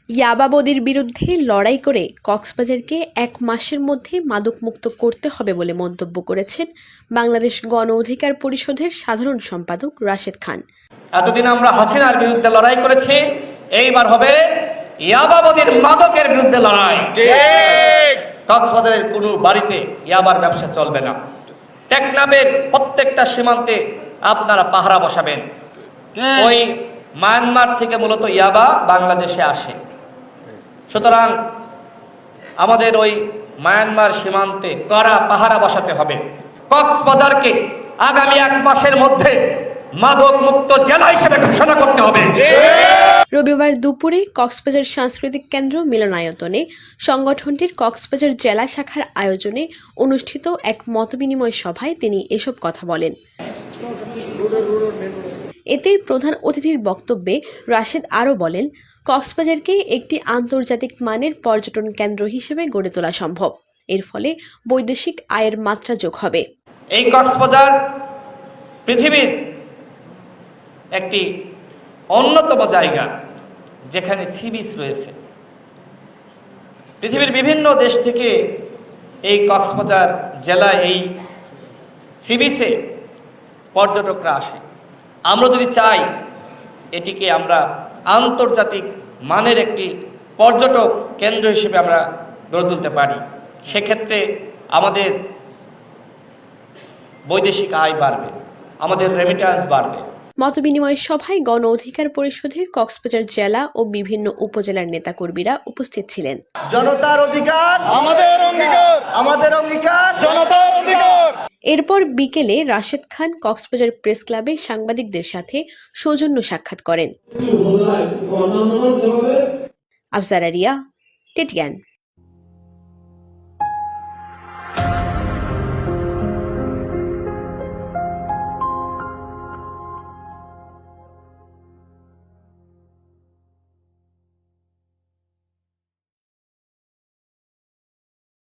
ইয়াবাবদির বিরুদ্ধে লড়াই করে কক্সবাজারকে ১ মাসের মধ্যে মাদকমুক্ত করতে হবে বলে মন্তব্য করেছেন বাংলাদেশ গণ অধিকার পরিষদের সাধারণ সম্পাদক রাশেদ খান। এতদিন আমরা হাসিনার বিরুদ্ধে লড়াই করেছি, এইবার হবে ইয়াবাবদির মাদকের বিরুদ্ধে লড়াই। কক্সবাজারের কোনো বাড়িতে ইয়াবার ব্যবসা চলবে না। টেকনাফের প্রত্যেকটা সীমান্তে আপনারা পাহারা বসাবেন। ওই মায়ানমার থেকে মূলত ইয়াবা বাংলাদেশে আসে, সুতরাং আমাদের ওই মায়ানমার সীমান্তে কড়া পাহারা বসাতে হবে। কক্সবাজারকে আগামী ১ মাসের মধ্যে মাদক মুক্ত জেলা হিসেবে ঘোষণা করতে হবে। রবিবার দুপুরে কক্সবাজার সাংস্কৃতিক কেন্দ্র মিলনায়তনে সংগঠনটির কক্সবাজার জেলা শাখার আয়োজনে অনুষ্ঠিত এক মতবিনিময় সভায় তিনি এসব কথা বলেন। এতে প্রধান অতিথির বক্তব্যে রাশেদ আরও বলেন, কক্সবাজারকে একটি আন্তর্জাতিক মানের পর্যটন কেন্দ্র হিসেবে গড়ে তোলা সম্ভব। এর ফলে বৈদেশিক আয়ের মাত্রা যোগ হবে। এই কক্সবাজার পৃথিবীর একটি অন্যতম জায়গা যেখানে সি বিচ রয়েছে। পৃথিবীর বিভিন্ন দেশ থেকে এই কক্সবাজার জেলায় এই সি বিচে পর্যটকরা আসে। আমরা যদি চাই এটিকে আমরা আন্তর্জাতিক মানের একটি পর্যটক কেন্দ্র হিসেবে আমরা গড়ে তুলতে পারি, সেক্ষেত্রে আমাদের বৈদেশিক আয় বাড়বে, আমাদের রেমিট্যান্স বাড়বে। মতবিনিময় সভায় গণ অধিকার পরিষদের কক্সবাজার জেলা ও বিভিন্ন উপজেলার নেতাকর্মীরা উপস্থিত ছিলেন। জনতার অধিকার আমাদের অঙ্গীকার, আমাদের অঙ্গীকার জনতার অধিকার। এরপর বিকেলে রাশেদ খান কক্সবাজার প্রেস ক্লাবে সাংবাদিকদের সাথে সৌজন্য সাক্ষাৎ করেন। আফজারা রিয়া, টিটিএন।